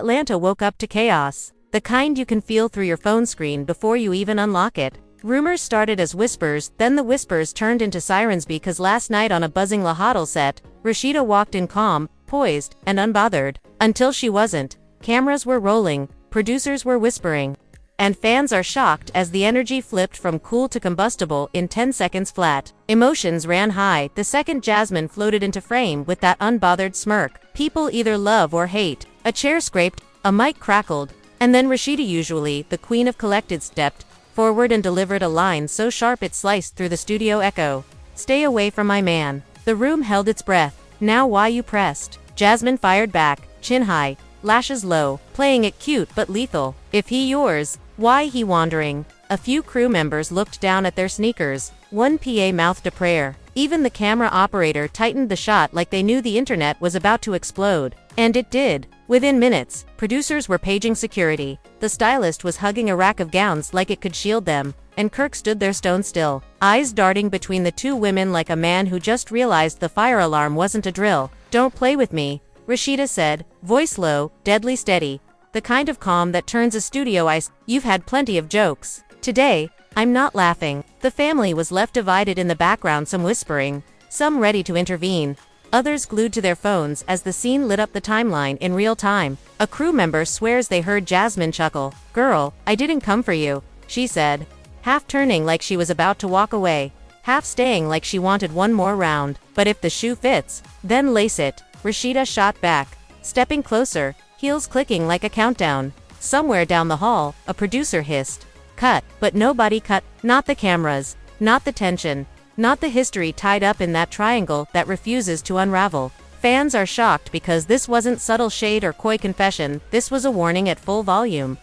Atlanta woke up to chaos. The kind you can feel through your phone screen before you even unlock it. Rumors started as whispers, then the whispers turned into sirens because last night on a buzzing LHHATL set, Rasheeda walked in calm, poised, and unbothered. Until she wasn't. Cameras were rolling, producers were whispering. And fans are shocked as the energy flipped from cool to combustible in 10 seconds flat. Emotions ran high the second Jasmine floated into frame with that unbothered smirk. People either love or hate. A chair scraped, a mic crackled, and then Rasheeda, usually the queen of collected, stepped forward and delivered a line so sharp it sliced through the studio echo. "Stay away from my man." The room held its breath. "Now why you pressed?" Jasmine fired back, chin high, lashes low, playing it cute but lethal. "If he yours, why he wandering?" A few crew members looked down at their sneakers. One PA mouthed a prayer. Even the camera operator tightened the shot like they knew the internet was about to explode. And it did. Within minutes, producers were paging security. The stylist was hugging a rack of gowns like it could shield them, and Kirk stood there stone still, eyes darting between the two women like a man who just realized the fire alarm wasn't a drill. "Don't play with me," Rasheeda said, voice low, deadly steady. The kind of calm that turns a studio ice. "You've had plenty of jokes. Today, I'm not laughing." The family was left divided in the background, some whispering, some ready to intervene, others glued to their phones as the scene lit up the timeline in real time. A crew member swears they heard Jasmine chuckle. "Girl, I didn't come for you," she said, half turning like she was about to walk away, half staying like she wanted one more round. "But if the shoe fits, then lace it," Rasheeda shot back, stepping closer, heels clicking like a countdown. Somewhere down the hall, a producer hissed, "Cut," but nobody cut. Not the cameras, not the tension, not the history tied up in that triangle that refuses to unravel. Fans are shocked because this wasn't subtle shade or coy confession, this was a warning at full volume.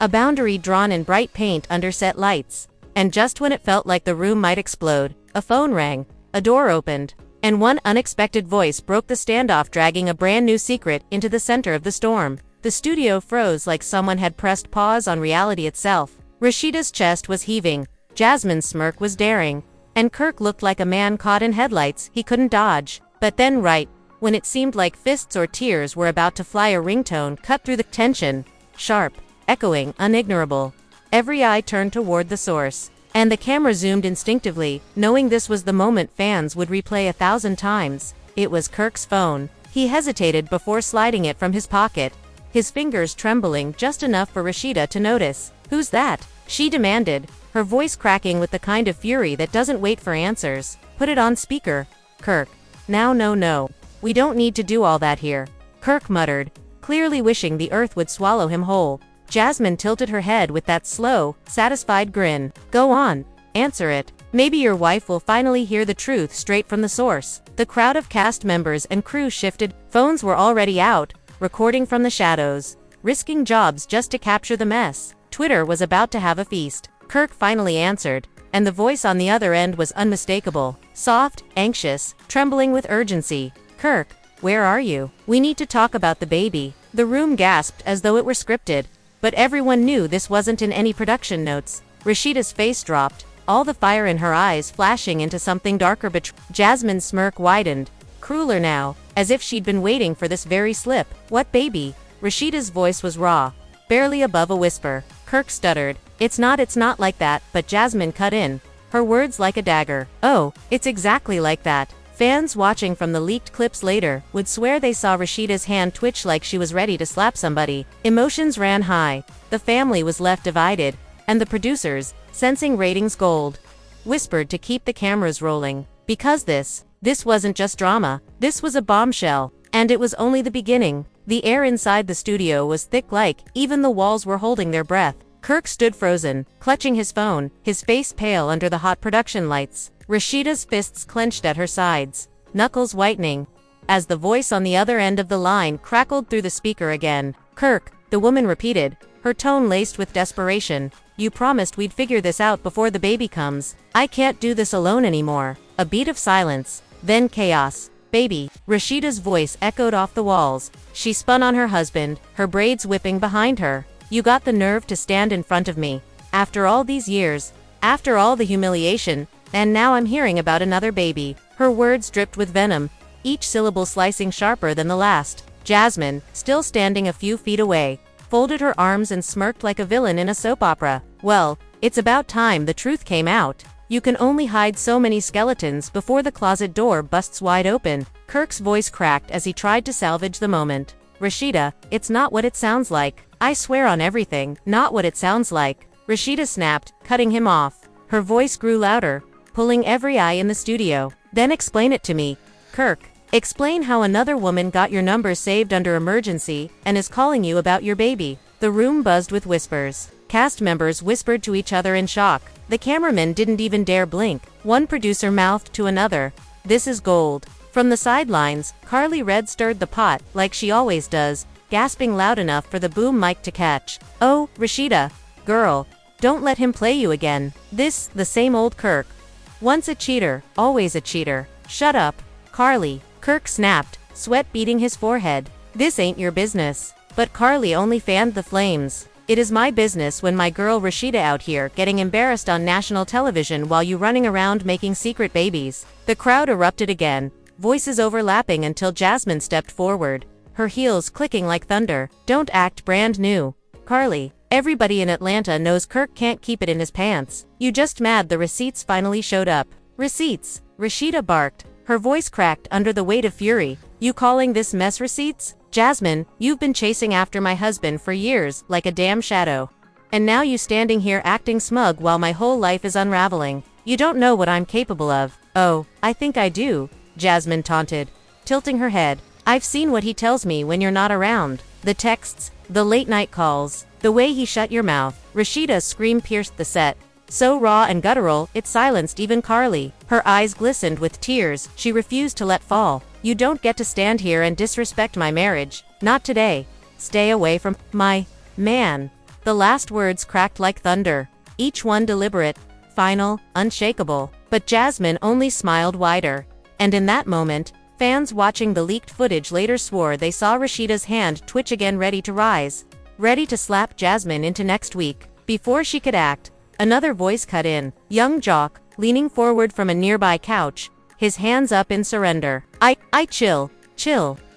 A boundary drawn in bright paint under set lights. And just when it felt like the room might explode, a phone rang, a door opened, and one unexpected voice broke the standoff, dragging a brand new secret into the center of the storm. The studio froze like someone had pressed pause on reality itself. Rasheeda's chest was heaving, Jasmine's smirk was daring, and Kirk looked like a man caught in headlights he couldn't dodge. But then right when it seemed like fists or tears were about to fly, a ringtone cut through the tension, sharp, echoing, unignorable. Every eye turned toward the source, and the camera zoomed instinctively, knowing this was the moment fans would replay 1,000 times. It was Kirk's phone. He hesitated before sliding it from his pocket, his fingers trembling just enough for Rasheeda to notice. "Who's that?" she demanded, her voice cracking with the kind of fury that doesn't wait for answers. "Put it on speaker, Kirk." "Now no. We don't need to do all that here," Kirk muttered, clearly wishing the earth would swallow him whole. Jasmine tilted her head with that slow, satisfied grin. "Go on, answer it. Maybe your wife will finally hear the truth straight from the source." The crowd of cast members and crew shifted. Phones were already out, recording from the shadows, risking jobs just to capture the mess. Twitter was about to have a feast. Kirk finally answered, and the voice on the other end was unmistakable. Soft, anxious, trembling with urgency. "Kirk, where are you? We need to talk about the baby." The room gasped as though it were scripted, but everyone knew this wasn't in any production notes. Rasheeda's face dropped, all the fire in her eyes flashing into something darker. Jasmine's smirk widened, crueler now, as if she'd been waiting for this very slip. "What baby?" Rasheeda's voice was raw, barely above a whisper. Kirk stuttered, It's not like that," but Jasmine cut in, her words like a dagger. "Oh, it's exactly like that." Fans watching from the leaked clips later would swear they saw Rasheeda's hand twitch like she was ready to slap somebody. Emotions ran high, the family was left divided, and the producers, sensing ratings gold, whispered to keep the cameras rolling. Because this wasn't just drama, this was a bombshell, and it was only the beginning. The air inside the studio was thick, like even the walls were holding their breath. Kirk stood frozen, clutching his phone, his face pale under the hot production lights. Rasheeda's fists clenched at her sides, knuckles whitening, as the voice on the other end of the line crackled through the speaker again. "Kirk," the woman repeated, her tone laced with desperation, "you promised we'd figure this out before the baby comes. I can't do this alone anymore." A beat of silence, then chaos. "Baby," Rasheeda's voice echoed off the walls. She spun on her husband, her braids whipping behind her. "You got the nerve to stand in front of me. After all these years, after all the humiliation, and now I'm hearing about another baby." Her words dripped with venom, each syllable slicing sharper than the last. Jasmine, still standing a few feet away, folded her arms and smirked like a villain in a soap opera. Well, it's about time the truth came out. You can only hide so many skeletons before the closet door busts wide open. Kirk's voice cracked as he tried to salvage the moment. Rasheeda, it's not what it sounds like. I swear on everything, not what it sounds like. Rasheeda snapped, cutting him off. Her voice grew louder, pulling every eye in the studio. Then explain it to me, Kirk. Explain how another woman got your number saved under emergency and is calling you about your baby. The room buzzed with whispers. Cast members whispered to each other in shock. The cameraman didn't even dare blink. One producer mouthed to another, "This is gold." From the sidelines, Carly Red stirred the pot, like she always does, gasping loud enough for the boom mic to catch. "Oh, Rasheeda, girl, don't let him play you again. The same old Kirk. Once a cheater, always a cheater. Shut up, Carly." Kirk snapped, sweat beading his forehead. "This ain't your business." But Carly only fanned the flames. "It is my business when my girl Rasheeda out here getting embarrassed on national television while you running around making secret babies." The crowd erupted again, voices overlapping until Jasmine stepped forward, her heels clicking like thunder. "Don't act brand new, Carly. Everybody in Atlanta knows Kirk can't keep it in his pants. You just mad the receipts finally showed up." "Receipts?" Rasheeda barked, her voice cracked under the weight of fury. "You calling this mess receipts? Jasmine, you've been chasing after my husband for years, like a damn shadow. And now you standing here acting smug while my whole life is unraveling. You don't know what I'm capable of." "Oh, I think I do," Jasmine taunted, tilting her head. "I've seen what he tells me when you're not around. The texts, the late-night calls, the way he shut your mouth." Rasheeda's scream pierced the set, so raw and guttural, it silenced even Carly. Her eyes glistened with tears she refused to let fall. "You don't get to stand here and disrespect my marriage. Not today. Stay away from my man." The last words cracked like thunder, each one deliberate, final, unshakable. But Jasmine only smiled wider. And in that moment, fans watching the leaked footage later swore they saw Rasheeda's hand twitch again, ready to rise, ready to slap Jasmine into next week. Before she could act, another voice cut in. Young jock, leaning forward from a nearby couch, his hands up in surrender. I chill.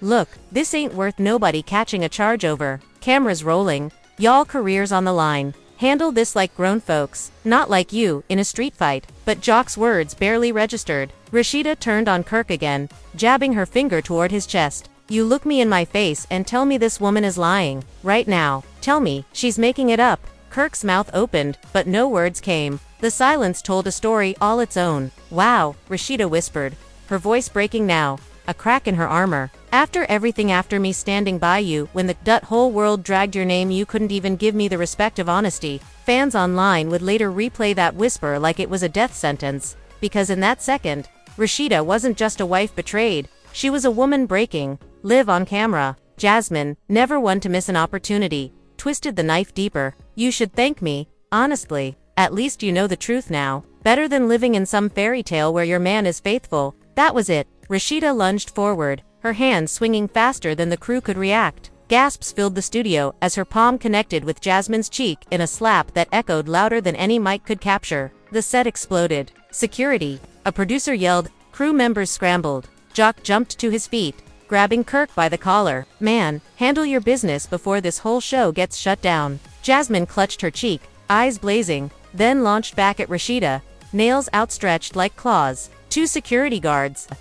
Look, this ain't worth nobody catching a charge over. Cameras rolling, y'all careers on the line. Handle this like grown folks, not like you, in a street fight." But Jock's words barely registered. Rasheeda turned on Kirk again, jabbing her finger toward his chest. "You look me in my face and tell me this woman is lying. Right now. Tell me, she's making it up." Kirk's mouth opened, but no words came. The silence told a story all its own. "Wow," Rasheeda whispered, her voice breaking now, a crack in her armor. "After everything, after me standing by you when the whole world dragged your name, you couldn't even give me the respect of honesty." Fans online would later replay that whisper like it was a death sentence, because in that second, Rasheeda wasn't just a wife betrayed, she was a woman breaking, live on camera. Jasmine, never one to miss an opportunity, twisted the knife deeper. "You should thank me, honestly. At least you know the truth now. Better than living in some fairy tale where your man is faithful." That was it. Rasheeda lunged forward, her hands swinging faster than the crew could react. Gasps filled the studio as her palm connected with Jasmine's cheek in a slap that echoed louder than any mic could capture. The set exploded. "Security!" a producer yelled. Crew members scrambled. Jock jumped to his feet, grabbing Kirk by the collar. "Man, handle your business before this whole show gets shut down." Jasmine clutched her cheek, eyes blazing, then launched back at Rasheeda, nails outstretched like claws. Two security guards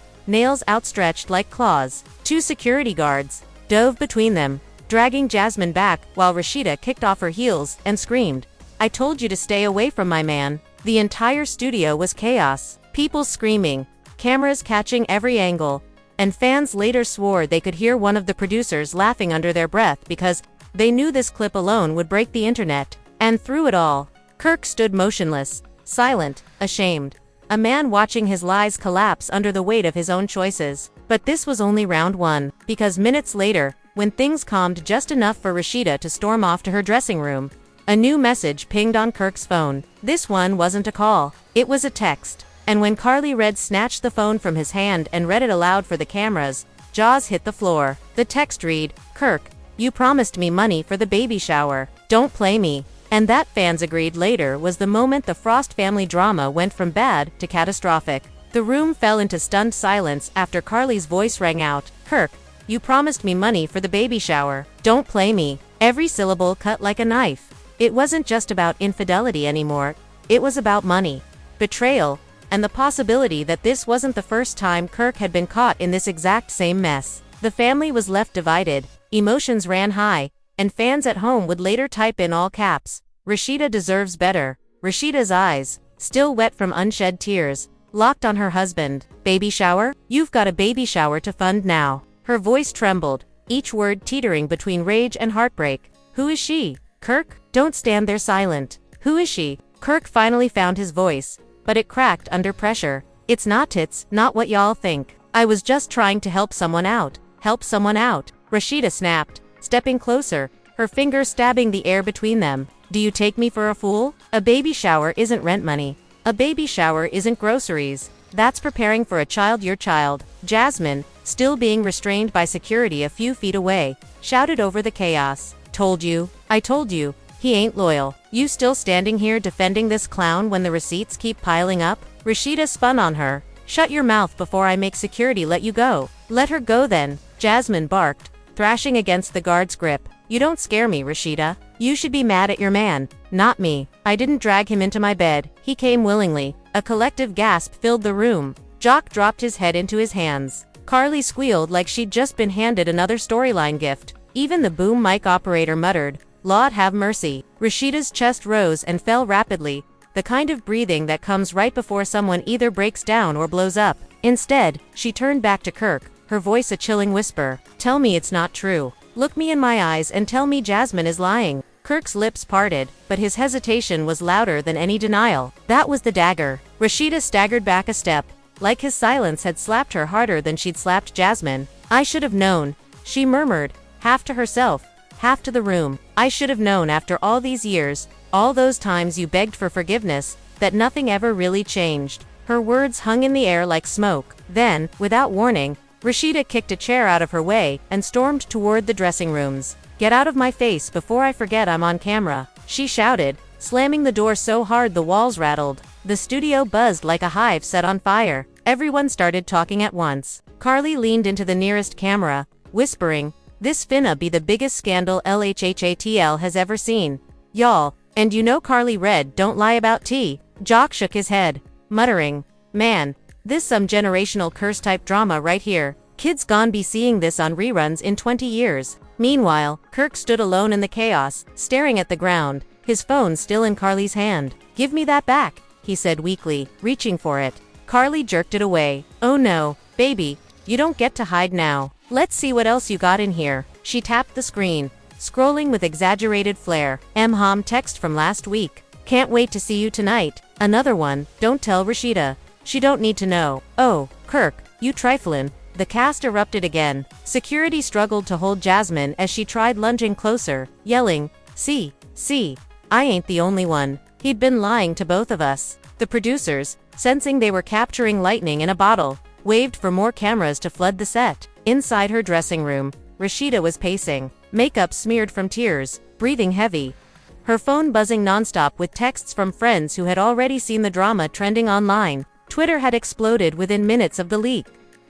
dove between them, dragging Jasmine back while Rasheeda kicked off her heels and screamed, "I told you to stay away from my man." The entire studio was chaos, people screaming, cameras catching every angle, and fans later swore they could hear one of the producers laughing under their breath because they knew this clip alone would break the internet. And through it all, Kirk stood motionless, silent, ashamed. A man watching his lies collapse under the weight of his own choices. But this was only round one, because minutes later, when things calmed just enough for Rasheeda to storm off to her dressing room, a new message pinged on Kirk's phone. This one wasn't a call, it was a text. And when Carly Red snatched the phone from his hand and read it aloud for the cameras, jaws hit the floor. The text read, "Kirk, you promised me money for the baby shower. Don't play me." And that, fans agreed later, was the moment the Frost family drama went from bad to catastrophic. The room fell into stunned silence after Carly's voice rang out, "Kirk, You promised me money for the baby shower. Don't play me. Every syllable cut like a knife. It wasn't just about infidelity anymore. It was about money, betrayal, and the possibility that this wasn't the first time Kirk had been caught in this exact same mess. The family was left divided, emotions ran high, and fans at home would later type in all caps, "Rasheeda deserves better." Rasheeda's eyes, still wet from unshed tears, locked on her husband. "Baby shower? You've got a baby shower to fund now." Her voice trembled, each word teetering between rage and heartbreak. "Who is she? Kirk?" "Don't stand there silent. Who is she?" Kirk finally found his voice, but it cracked under pressure. "It's not tits, not what y'all think. I was just trying to help someone out. Help someone out." Rasheeda snapped, stepping closer, her fingers stabbing the air between them. "Do you take me for a fool? A baby shower isn't rent money. A baby shower isn't groceries. That's preparing for a child. Your child." Jasmine, still being restrained by security a few feet away, shouted over the chaos. "Told you. I told you. He ain't loyal. You still standing here defending this clown when the receipts keep piling up?" Rasheeda spun on her. "Shut your mouth before I make security let you go." "Let her go then," Jasmine barked, thrashing against the guard's grip. "You don't scare me, Rasheeda. You should be mad at your man, not me. I didn't drag him into my bed. He came willingly." A collective gasp filled the room. Jock dropped his head into his hands. Carly squealed like she'd just been handed another storyline gift. Even the boom mic operator muttered, "Lord have mercy." Rasheeda's chest rose and fell rapidly, the kind of breathing that comes right before someone either breaks down or blows up. Instead, she turned back to Kirk, her voice a chilling whisper. "Tell me it's not true. Look me in my eyes and tell me Jasmine is lying." Kirk's lips parted, but his hesitation was louder than any denial. That was the dagger. Rasheeda staggered back a step, like his silence had slapped her harder than she'd slapped Jasmine. "I should have known," she murmured, half to herself, half to the room. "I should have known after all these years, all those times you begged for forgiveness, that nothing ever really changed." Her words hung in the air like smoke. Then, without warning, Rasheeda kicked a chair out of her way and stormed toward the dressing rooms. "Get out of my face before I forget I'm on camera," she shouted, slamming the door so hard the walls rattled. The studio buzzed like a hive set on fire. Everyone started talking at once. Carly leaned into the nearest camera, whispering, "This finna be the biggest scandal LHHATL has ever seen. Y'all, and you know Carly Red don't lie about tea." Jock shook his head, muttering, "Man, this some generational curse-type drama right here. Kids gon' be seeing this on reruns in 20 years. Meanwhile, Kirk stood alone in the chaos, staring at the ground, his phone still in Carly's hand. "Give me that back," he said weakly, reaching for it. Carly jerked it away. "Oh no, baby, you don't get to hide now. Let's see what else you got in here." She tapped the screen, scrolling with exaggerated flair. "Mhom text from last week. Can't wait to see you tonight. Another one, don't tell Rasheeda. She don't need to know. Oh, Kirk, you triflin'." The cast erupted again. Security struggled to hold Jasmine as she tried lunging closer, yelling, See, I ain't the only one. He'd been lying to both of us." The producers, sensing they were capturing lightning in a bottle, waved for more cameras to flood the set. Inside her dressing room, Rasheeda was pacing, makeup smeared from tears, breathing heavy, her phone buzzing nonstop with texts from friends who had already seen the drama trending online. Twitter had exploded within minutes of the leak.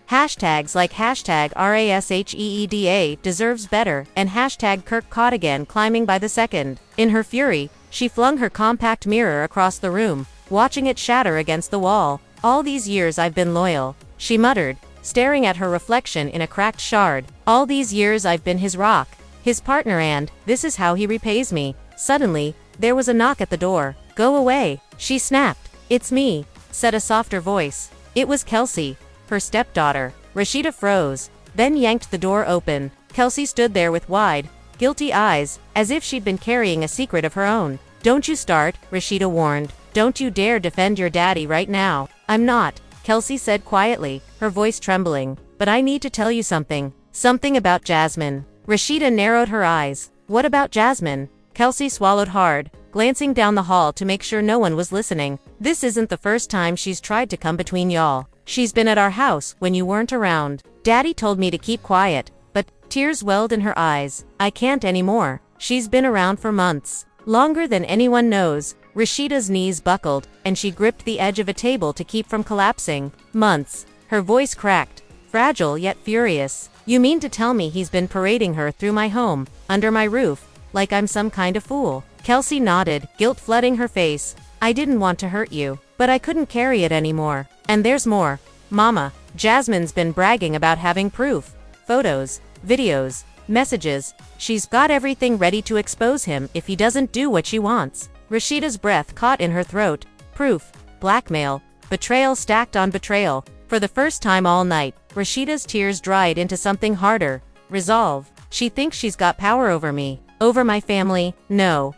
Hashtags like hashtag RASHEEDA deserves better and hashtag Kirk caught again climbing by the second. In her fury, she flung her compact mirror across the room, watching it shatter against the wall. "All these years I've been loyal," she muttered, staring at her reflection in a cracked shard. "All these years I've been his rock, his partner, and this is how he repays me." Suddenly, there was a knock at the door. "Go away," she snapped. "It's me," said a softer voice. It was Kelsey, her stepdaughter. Rasheeda froze, then yanked the door open. Kelsey stood there with wide, guilty eyes, as if she'd been carrying a secret of her own. "Don't you start," Rasheeda warned. "Don't you dare defend your daddy right now." "I'm not," Kelsey said quietly, her voice trembling. "But I need to tell you something. Something about Jasmine." Rasheeda narrowed her eyes. "What about Jasmine?" Kelsey swallowed hard, glancing down the hall to make sure no one was listening. "This isn't the first time she's tried to come between y'all. She's been at our house when you weren't around. Daddy told me to keep quiet, but," tears welled in her eyes, "I can't anymore. She's been around for months. Longer than anyone knows." Rasheeda's knees buckled, and she gripped the edge of a table to keep from collapsing. "Months." Her voice cracked, fragile yet furious. You mean to tell me he's been parading her through my home, under my roof, like I'm some kind of fool? Kelsey nodded, guilt flooding her face. I didn't want to hurt you, but I couldn't carry it anymore. And there's more. Mama, Jasmine's been bragging about having proof. Photos, videos, messages. She's got everything ready to expose him if he doesn't do what she wants. Rasheeda's breath caught in her throat. Proof, blackmail, betrayal stacked on betrayal. For the first time all night, Rasheeda's tears dried into something harder. Resolve. She thinks she's got power over me. Over my family. No.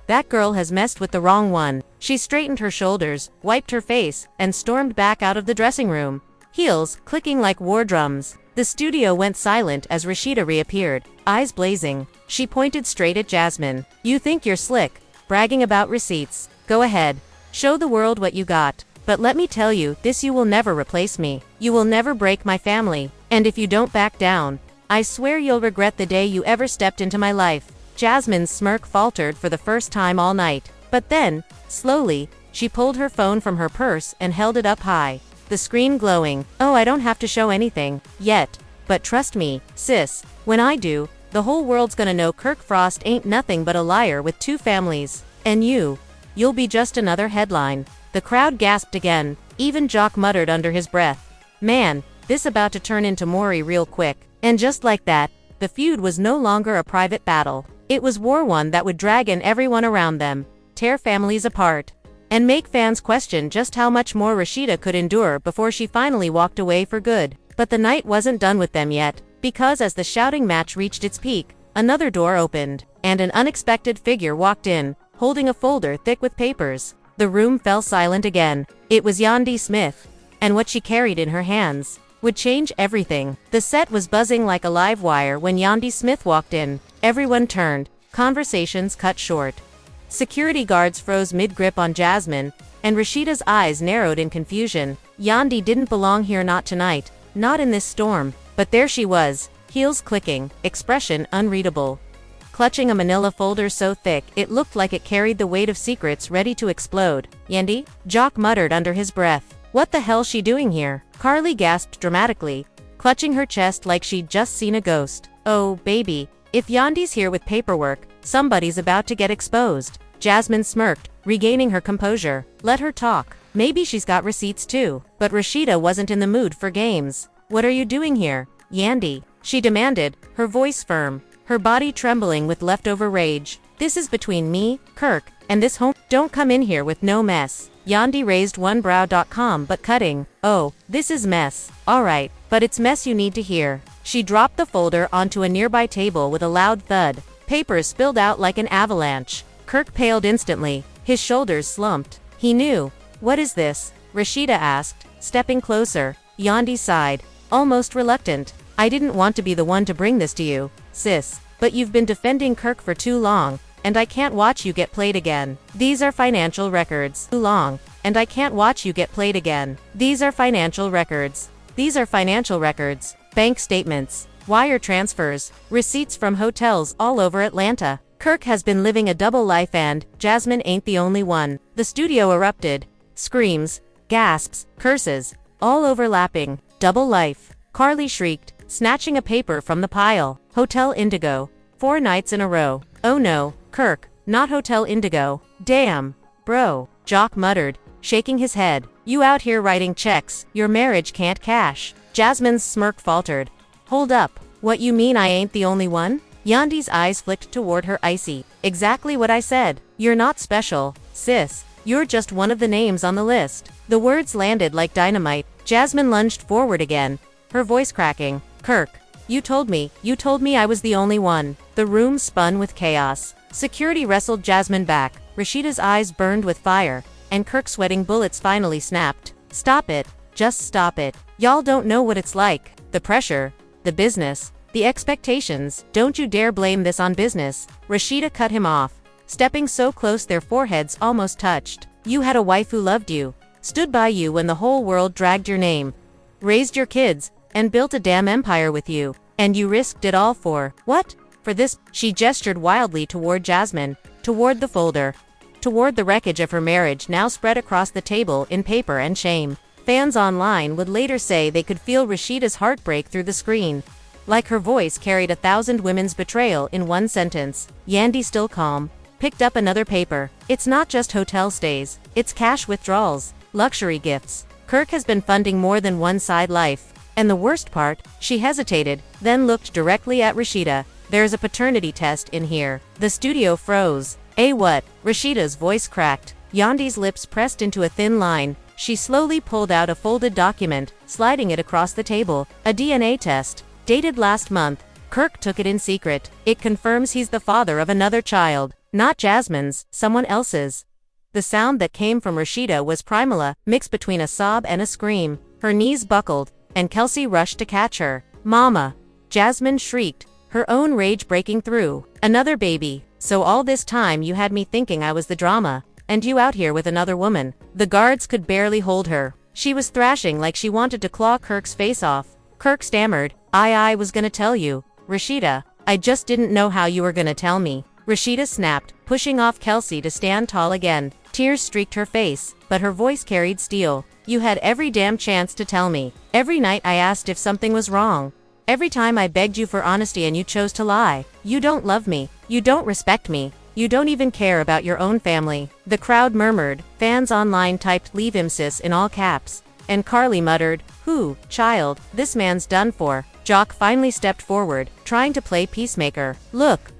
That girl has messed with the wrong one. She straightened her shoulders, wiped her face, and stormed back out of the dressing room. Heels clicking like war drums. The studio went silent as Rasheeda reappeared, eyes blazing. She pointed straight at Jasmine. You think you're slick, bragging about receipts. Go ahead. Show the world what you got. But let me tell you, you will never replace me. You will never break my family. And if you don't back down, I swear you'll regret the day you ever stepped into my life. Jasmine's smirk faltered for the first time all night. But then, slowly, she pulled her phone from her purse and held it up high. The screen glowing. Oh, I don't have to show anything. Yet. But trust me, sis. When I do, the whole world's gonna know Kirkfrost ain't nothing but a liar with 2 families. And you'll be just another headline. The crowd gasped again. Even Jock muttered under his breath. Man, this about to turn into Maury real quick. And just like that, the feud was no longer a private battle. It was war, one that would drag in everyone around them, tear families apart, and make fans question just how much more Rasheeda could endure before she finally walked away for good. But the night wasn't done with them yet, because as the shouting match reached its peak, another door opened, and an unexpected figure walked in, holding a folder thick with papers. The room fell silent again. It was Yandi Smith, and what she carried in her hands would change everything. The set was buzzing like a live wire when Yandi Smith walked in. Everyone turned, conversations cut short. Security guards froze mid-grip on Jasmine, and Rasheeda's eyes narrowed in confusion. Yandi didn't belong here, not tonight, not in this storm. But there she was, heels clicking, expression unreadable. Clutching a manila folder so thick it looked like it carried the weight of secrets ready to explode. Yandi? Jock muttered under his breath. What the hell's she doing here? Carly gasped dramatically, clutching her chest like she'd just seen a ghost. Oh, baby, if Yandi's here with paperwork, somebody's about to get exposed. Jasmine smirked, regaining her composure. Let her talk. Maybe she's got receipts too. But Rasheeda wasn't in the mood for games. What are you doing here, Yandi? She demanded, her voice firm, her body trembling with leftover rage. This is between me, Kirk, and this home. Don't come in here with no mess. Yandi raised one brow. Calm but cutting. Oh, this is mess. Alright, but it's mess you need to hear. She dropped the folder onto a nearby table with a loud thud. Papers spilled out like an avalanche. Kirk paled instantly. His shoulders slumped. He knew. What is this? Rasheeda asked, stepping closer. Yandi sighed, almost reluctant. I didn't want to be the one to bring this to you, sis. But you've been defending Kirk for too long, and I can't watch you get played again. These are financial records. Too long, and I can't watch you get played again. These are financial records. These are financial records. Bank statements, wire transfers, receipts from hotels all over Atlanta. Kirk has been living a double life, and Jasmine ain't the only one. The studio erupted. Screams, gasps, curses, all overlapping. Double life. Carly shrieked, snatching a paper from the pile. Hotel Indigo. 4 nights in a row. Oh no, Kirk, not Hotel Indigo. Damn, bro. Jock muttered, shaking his head. You out here writing checks your marriage can't cash. Jasmine's smirk faltered. Hold up, what you mean I ain't the only one? Yandi's eyes flicked toward her icy. Exactly what I said. You're not special, sis. You're just one of the names on the list. The words landed like dynamite. Jasmine lunged forward again, her voice cracking. Kirk, you told me I was the only one. The room spun with chaos. Security wrestled Jasmine back. Rasheeda's eyes burned with fire, and Kirk's sweating bullets finally snapped. Stop it. Just stop it. Y'all don't know what it's like. The pressure, the business, the expectations. Don't you dare blame this on business. Rasheeda cut him off, stepping so close their foreheads almost touched. You had a wife who loved you, stood by you when the whole world dragged your name, raised your kids, and built a damn empire with you. And you risked it all for what? For this? She gestured wildly toward Jasmine, toward the folder, toward the wreckage of her marriage now spread across the table in paper and shame. Fans online would later say they could feel Rasheeda's heartbreak through the screen. Like her voice carried 1,000 women's betrayal in one sentence. Yandy, still calm, picked up another paper. It's not just hotel stays, it's cash withdrawals, luxury gifts. Kirk has been funding more than one side life. And the worst part, she hesitated, then looked directly at Rasheeda. There's a paternity test in here. The studio froze. What? Rasheeda's voice cracked. Yandy's lips pressed into a thin line. She slowly pulled out a folded document, sliding it across the table. A DNA test. Dated last month. Kirk took it in secret. It confirms he's the father of another child. Not Jasmine's, someone else's. The sound that came from Rasheeda was Primala, mixed between a sob and a scream. Her knees buckled, and Kelsey rushed to catch her. Mama! Jasmine shrieked, her own rage breaking through. Another baby. So all this time you had me thinking I was the drama, and you out here with another woman. The guards could barely hold her. She was thrashing like she wanted to claw Kirk's face off. Kirk stammered, I was gonna tell you, Rasheeda. I just didn't know how you were gonna tell me. Rasheeda snapped, pushing off Kelsey to stand tall again. Tears streaked her face, but her voice carried steel. You had every damn chance to tell me. Every night I asked if something was wrong. Every time I begged you for honesty and you chose to lie. You don't love me. You don't respect me. You don't even care about your own family. The crowd murmured. Fans online typed "Leave him, sis" in all caps. And Carly muttered, "Who, child, this man's done for." Jock finally stepped forward, trying to play peacemaker. Look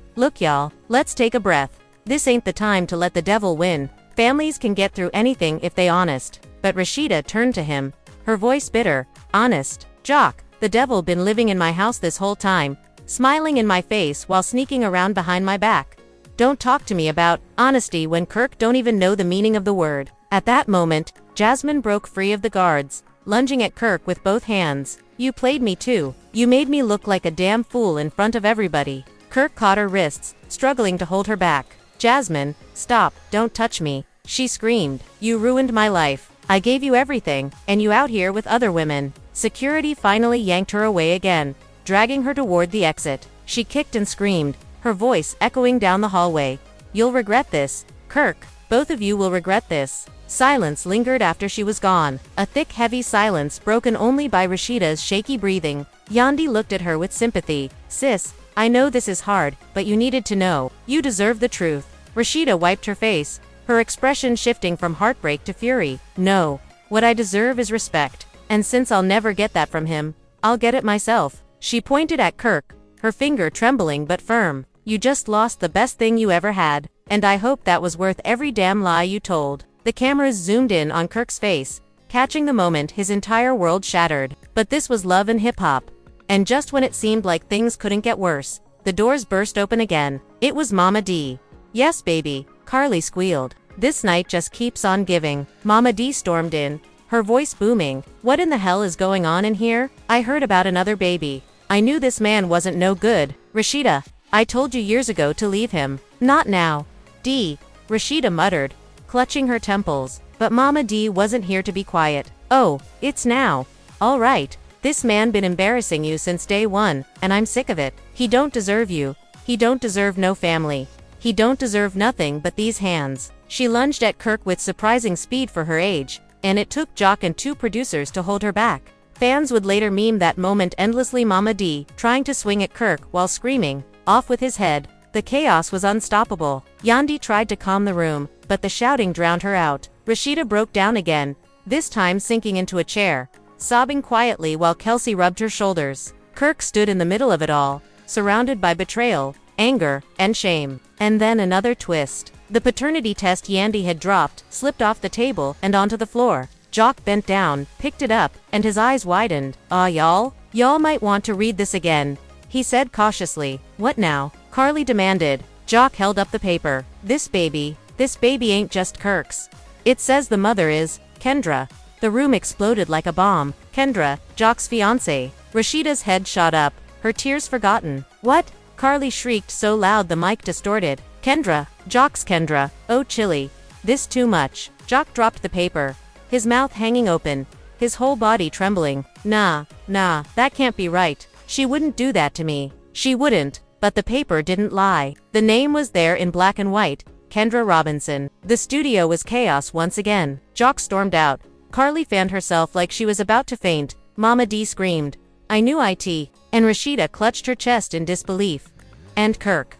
y'all, let's take a breath. This ain't the time to let the devil win. Families can get through anything if they honest. But Rasheeda turned to him, her voice bitter. Honest? Jock, the devil been living in my house this whole time, smiling in my face while sneaking around behind my back. Don't talk to me about honesty when Kirk don't even know the meaning of the word. At that moment, Jasmine broke free of the guards, lunging at Kirk with both hands. You played me too. You made me look like a damn fool in front of everybody. Kirk caught her wrists, struggling to hold her back. Jasmine, stop, don't touch me. She screamed. You ruined my life. I gave you everything, and you out here with other women. Security finally yanked her away again, dragging her toward the exit. She kicked and screamed, her voice echoing down the hallway. You'll regret this, Kirk. Both of you will regret this. Silence lingered after she was gone. A thick, heavy silence broken only by Rasheeda's shaky breathing. Yandy looked at her with sympathy. Sis, I know this is hard, but you needed to know. You deserve the truth. Rasheeda wiped her face, her expression shifting from heartbreak to fury. No. What I deserve is respect. And since I'll never get that from him, I'll get it myself. She pointed at Kirk, her finger trembling but firm. You just lost the best thing you ever had, and I hope that was worth every damn lie you told. The cameras zoomed in on Kirk's face, catching the moment his entire world shattered. But this was love and hip-hop. And just when it seemed like things couldn't get worse, the doors burst open again. It was Mama D. Yes, baby, Carly squealed. This night just keeps on giving. Mama D stormed in, her voice booming. What in the hell is going on in here? I heard about another baby. I knew this man wasn't no good. Rasheeda, I told you years ago to leave him. Not now. D. Rasheeda muttered, clutching her temples. But Mama D wasn't here to be quiet. Oh, it's now. All right. This man been embarrassing you since day one, and I'm sick of it. He don't deserve you. He don't deserve no family. He don't deserve nothing but these hands. She lunged at Kirk with surprising speed for her age, and it took Jock and 2 producers to hold her back. Fans would later meme that moment endlessly. Mama D, trying to swing at Kirk while screaming, off with his head. The chaos was unstoppable. Yandy tried to calm the room, but the shouting drowned her out. Rasheeda broke down again, this time sinking into a chair, sobbing quietly while Kelsey rubbed her shoulders. Kirk stood in the middle of it all, surrounded by betrayal, anger, and shame. And then another twist. The paternity test Yandy had dropped slipped off the table and onto the floor. Jock bent down, picked it up, and his eyes widened. Y'all might want to read this again, he said cautiously. What now? Carly demanded. Jock held up the paper. This baby ain't just Kirk's. It says the mother is Kendra. The room exploded like a bomb. Kendra, Jock's fiancé. Rasheeda's head shot up, her tears forgotten. What? Carly shrieked so loud the mic distorted. Kendra, Jock's Kendra. Oh chilly. This too much. Jock dropped the paper, his mouth hanging open, his whole body trembling. Nah, that can't be right. She wouldn't do that to me. She wouldn't. But the paper didn't lie. The name was there in black and white. Kendra Robinson. The studio was chaos once again. Jock stormed out. Carly fanned herself like she was about to faint. Mama D screamed. I knew it. And Rasheeda clutched her chest in disbelief. And Kirk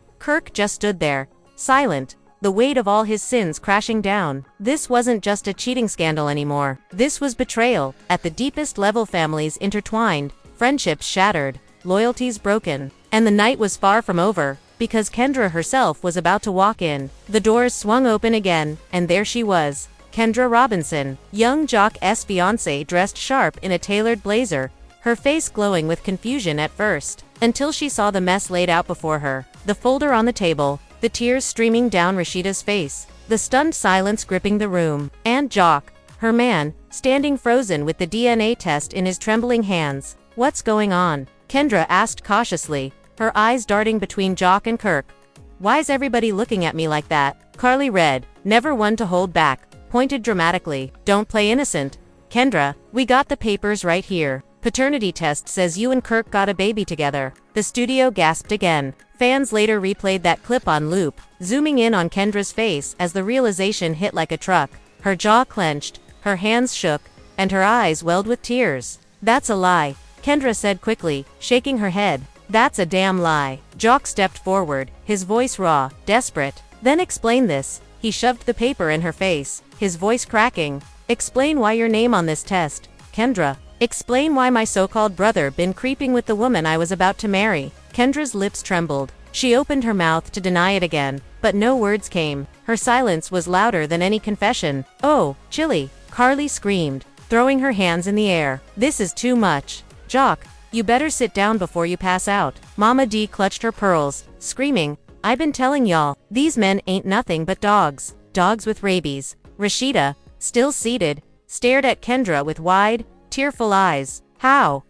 just stood there, silent, the weight of all his sins crashing down. This wasn't just a cheating scandal anymore. This was betrayal. At the deepest level, families intertwined, friendships shattered, loyalties broken. And the night was far from over, because Kendra herself was about to walk in. The doors swung open again, and there she was. Kendra Robinson, young Jock's fiancée, dressed sharp in a tailored blazer, her face glowing with confusion at first, until she saw the mess laid out before her. The folder on the table, the tears streaming down Rasheeda's face, the stunned silence gripping the room, and Jock, her man, standing frozen with the DNA test in his trembling hands. What's going on? Kendra asked cautiously, her eyes darting between Jock and Kirk. Why's everybody looking at me like that? Carly Red, never one to hold back, pointed dramatically. Don't play innocent. Kendra, we got the papers right here. Paternity test says you and Kirk got a baby together. The studio gasped again. Fans later replayed that clip on loop, zooming in on Kendra's face as the realization hit like a truck. Her jaw clenched, her hands shook, and her eyes welled with tears. That's a lie, Kendra said quickly, shaking her head. That's a damn lie. Jock stepped forward, his voice raw, desperate. Then explain this. He shoved the paper in her face, his voice cracking. Explain why your name on this test, Kendra. Explain why my so-called brother been creeping with the woman I was about to marry. Kendra's lips trembled. She opened her mouth to deny it again, but no words came. Her silence was louder than any confession. Oh, Chili, Carly screamed, throwing her hands in the air. This is too much. Jock, you better sit down before you pass out. Mama D clutched her pearls, screaming, I've been telling y'all, these men ain't nothing but dogs. Dogs with rabies. Rasheeda, still seated, stared at Kendra with wide, tearful eyes. How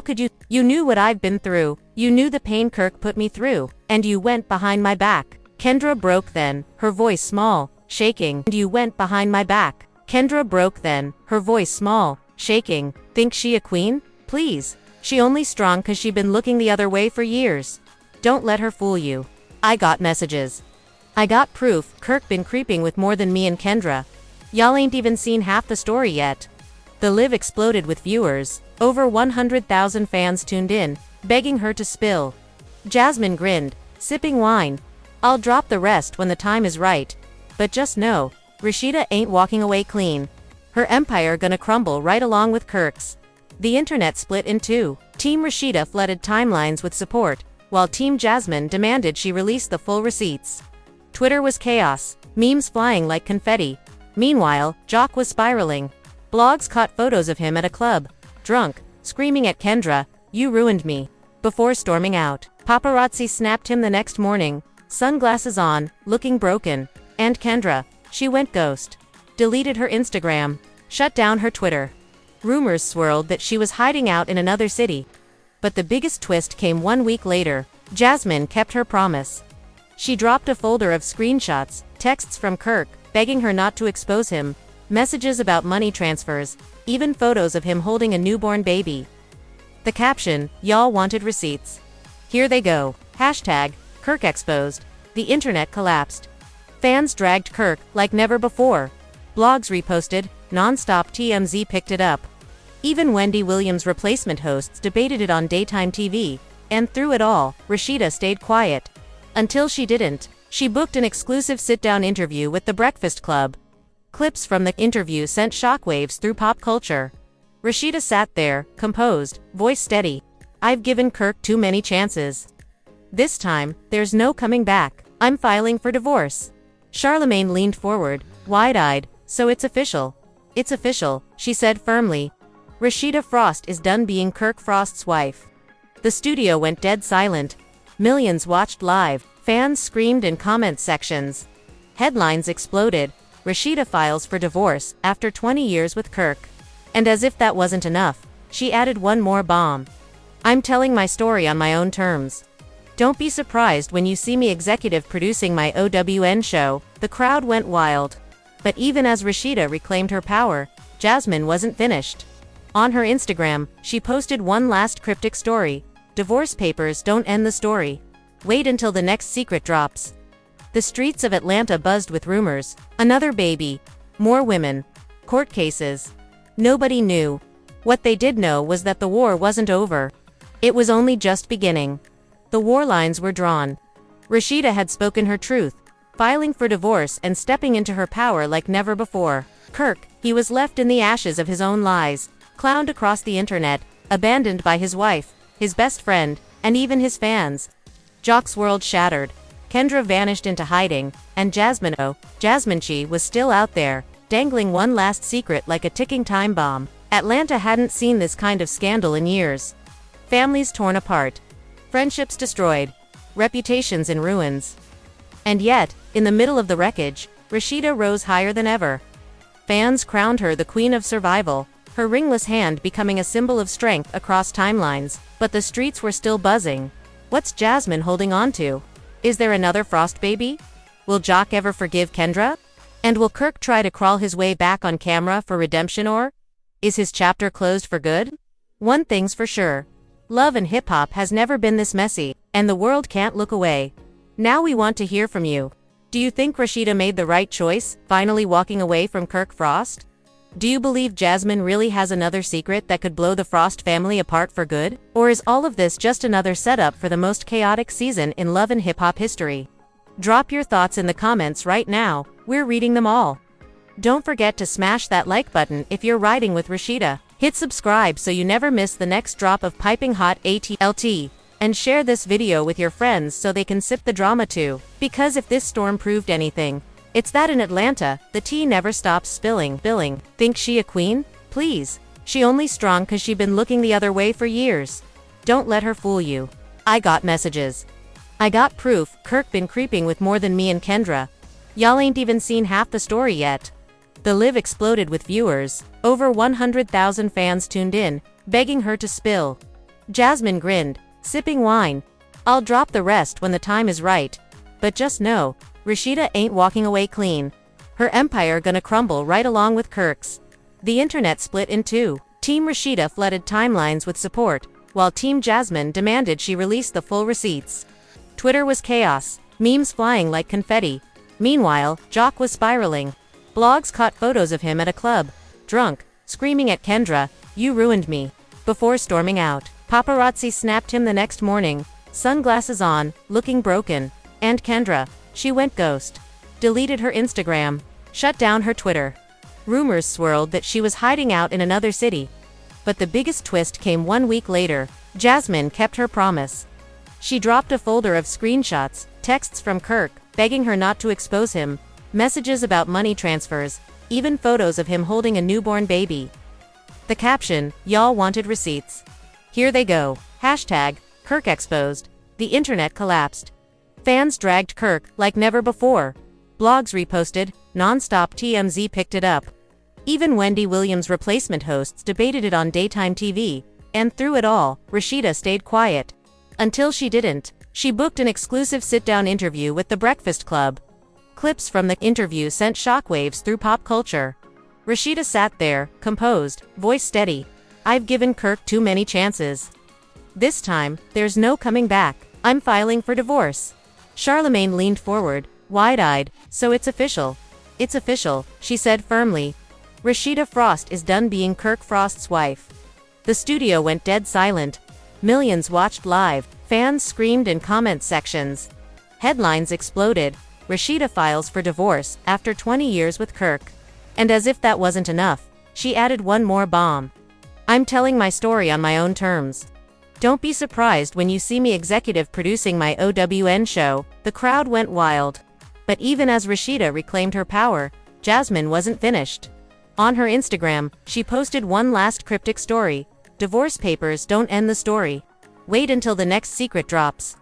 could you? You knew what I've been through. You knew the pain Kirk put me through. And you went behind my back. Kendra broke then, her voice small, shaking. And you went behind my back. Kendra broke then, her voice small, shaking. Think she a queen? Please. She only strong 'cause she been looking the other way for years. Don't let her fool you. I got messages. I got proof Kirk been creeping with more than me and Kendra. Y'all ain't even seen half the story yet. The live exploded with viewers. Over 100,000 fans tuned in, begging her to spill. Jasmine grinned, sipping wine. I'll drop the rest when the time is right. But just know, Rasheeda ain't walking away clean. Her empire gonna crumble right along with Kirk's. The internet split in two. Team Rasheeda flooded timelines with support, while Team Jasmine demanded she release the full receipts. Twitter was chaos, memes flying like confetti. Meanwhile, Jock was spiraling. Blogs caught photos of him at a club, drunk, screaming at Kendra, "You ruined me," before storming out. Paparazzi snapped him the next morning, sunglasses on, looking broken. And Kendra, she went ghost. Deleted her Instagram, shut down her Twitter. Rumors swirled that she was hiding out in another city. But the biggest twist came 1 week later. Jasmine kept her promise. She dropped a folder of screenshots, texts from Kirk, begging her not to expose him, messages about money transfers, even photos of him holding a newborn baby. The caption, "Y'all wanted receipts. Here they go. #Kirk exposed." The internet collapsed. Fans dragged Kirk like never before. Blogs reposted, non-stop. TMZ picked it up. Even Wendy Williams' replacement hosts debated it on daytime TV, and through it all, Rasheeda stayed quiet. Until she didn't. She booked an exclusive sit-down interview with The Breakfast Club. Clips from the interview sent shockwaves through pop culture. Rasheeda sat there, composed, voice steady. "I've given Kirk too many chances. This time, there's no coming back. I'm filing for divorce." Charlemagne leaned forward, wide-eyed. "So it's official." "It's official," she said firmly. Rasheeda Frost is done being Kirk Frost's wife. The studio went dead silent. Millions watched live. Fans screamed in comment sections. Headlines exploded. Rasheeda files for divorce after 20 years with Kirk. And as if that wasn't enough, she added one more bomb. "I'm telling my story on my own terms. Don't be surprised when you see me executive producing my OWN show." The crowd went wild. But even as Rasheeda reclaimed her power, Jasmine wasn't finished. On her Instagram, she posted one last cryptic story. "Divorce papers don't end the story. Wait until the next secret drops." The streets of Atlanta buzzed with rumors. Another baby. More women. Court cases. Nobody knew. What they did know was that the war wasn't over. It was only just beginning. The war lines were drawn. Rasheeda had spoken her truth, filing for divorce and stepping into her power like never before. Kirk, he was left in the ashes of his own lies, clowned across the internet, abandoned by his wife, his best friend, and even his fans. Jock's world shattered. Kendra vanished into hiding, and Jasmine was still out there, dangling one last secret like a ticking time bomb. Atlanta hadn't seen this kind of scandal in years. Families torn apart. Friendships destroyed. Reputations in ruins. And yet, in the middle of the wreckage, Rasheeda rose higher than ever. Fans crowned her the queen of survival, her ringless hand becoming a symbol of strength across timelines, but the streets were still buzzing. What's Jasmine holding on to? Is there another Frost baby? Will Jock ever forgive Kendra? And will Kirk try to crawl his way back on camera for redemption, or is his chapter closed for good? One thing's for sure. Love and hip-hop has never been this messy, and the world can't look away. Now we want to hear from you. Do you think Rasheeda made the right choice, finally walking away from Kirk Frost? Do you believe Jasmine really has another secret that could blow the Frost family apart for good? Or is all of this just another setup for the most chaotic season in love and hip-hop history? Drop your thoughts in the comments right now, we're reading them all. Don't forget to smash that like button if you're riding with Rasheeda. Hit subscribe so you never miss the next drop of piping hot LHHATL. And share this video with your friends so they can sip the drama too. Because if this storm proved anything, it's that in Atlanta, the tea never stops spilling. Think she a queen? Please. She only strong cause she been looking the other way for years. Don't let her fool you. I got messages. I got proof Kirk been creeping with more than me and Kendra. Y'all ain't even seen half the story yet. The live exploded with viewers. Over 100,000 fans tuned in, begging her to spill. Jasmine grinned, sipping wine. I'll drop the rest when the time is right. But just know, Rasheeda ain't walking away clean. Her empire gonna crumble right along with Kirk's. The internet split in two. Team Rasheeda flooded timelines with support, while Team Jasmine demanded she release the full receipts. Twitter was chaos, memes flying like confetti. Meanwhile, Jock was spiraling. Blogs caught photos of him at a club, drunk, screaming at Kendra, "You ruined me," before storming out. Paparazzi snapped him the next morning, sunglasses on, looking broken. And Kendra, she went ghost. Deleted her Instagram. Shut down her Twitter. Rumors swirled that she was hiding out in another city. But the biggest twist came 1 week later. Jasmine kept her promise. She dropped a folder of screenshots, texts from Kirk, begging her not to expose him, messages about money transfers, even photos of him holding a newborn baby. The caption, "Y'all wanted receipts. Here they go. #Kirk exposed." The internet collapsed. Fans dragged Kirk like never before. Blogs reposted, non-stop TMZ picked it up. Even Wendy Williams' replacement hosts debated it on daytime TV, and through it all, Rasheeda stayed quiet. Until she didn't. She booked an exclusive sit-down interview with The Breakfast Club. Clips from the interview sent shockwaves through pop culture. Rasheeda sat there, composed, voice steady. "I've given Kirk too many chances. This time, there's no coming back. I'm filing for divorce." Charlemagne leaned forward, wide-eyed. "So it's official." "It's official," she said firmly. Rasheeda Frost is done being Kirk Frost's wife. The studio went dead silent. Millions watched live. Fans screamed in comment sections. Headlines exploded. Rasheeda files for divorce after 20 years with Kirk. And as if that wasn't enough, she added one more bomb. "I'm telling my story on my own terms. Don't be surprised when you see me executive producing my OWN show." The crowd went wild. But even as Rasheeda reclaimed her power, Jasmine wasn't finished. On her Instagram, she posted one last cryptic story. "Divorce papers don't end the story. Wait until the next secret drops."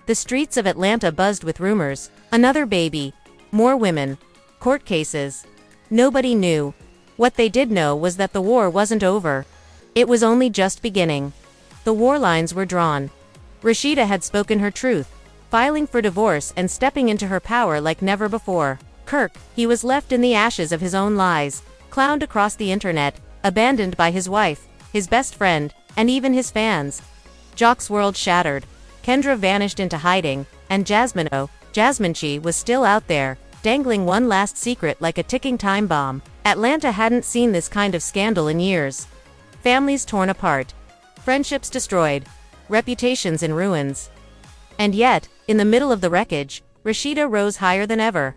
The streets of Atlanta buzzed with rumors. Another baby. More women. Court cases. Nobody knew. What they did know was that the war wasn't over. It was only just beginning. The war lines were drawn. Rasheeda had spoken her truth, filing for divorce and stepping into her power like never before. Kirk, he was left in the ashes of his own lies, clowned across the internet, abandoned by his wife, his best friend, and even his fans. Jock's world shattered. Kendra vanished into hiding, and Jasmine was still out there, dangling one last secret like a ticking time bomb. Atlanta hadn't seen this kind of scandal in years. Families torn apart. Friendships destroyed. reputations in ruins. And yet, in the middle of the wreckage, Rasheeda rose higher than ever.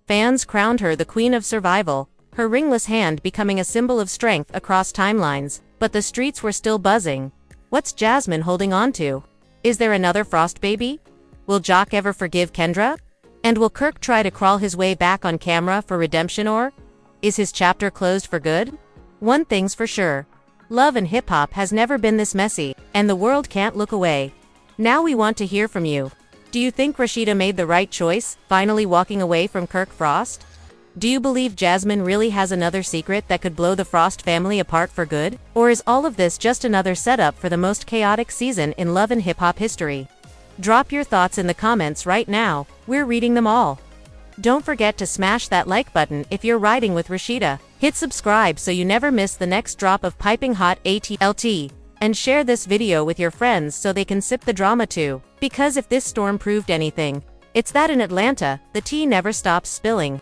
Fans crowned her the queen of survival, her ringless hand becoming a symbol of strength across timelines, but the streets were still buzzing. What's Jasmine holding on to? Is there another Frost baby? Will Jock ever forgive Kendra? And will Kirk try to crawl his way back on camera for redemption, or is his chapter closed for good? One thing's for sure. Love and hip-hop has never been this messy, and the world can't look away. Now we want to hear from you. Do you think Rasheeda made the right choice, finally walking away from Kirk Frost? Do you believe Jasmine really has another secret that could blow the Frost family apart for good? Or is all of this just another setup for the most chaotic season in love and hip-hop history? Drop your thoughts in the comments right now, we're reading them all. Don't forget to smash that like button if you're riding with Rasheeda. Hit subscribe so you never miss the next drop of piping hot LHHATL. And share this video with your friends so they can sip the drama too. Because if this storm proved anything, it's that in Atlanta, the tea never stops spilling.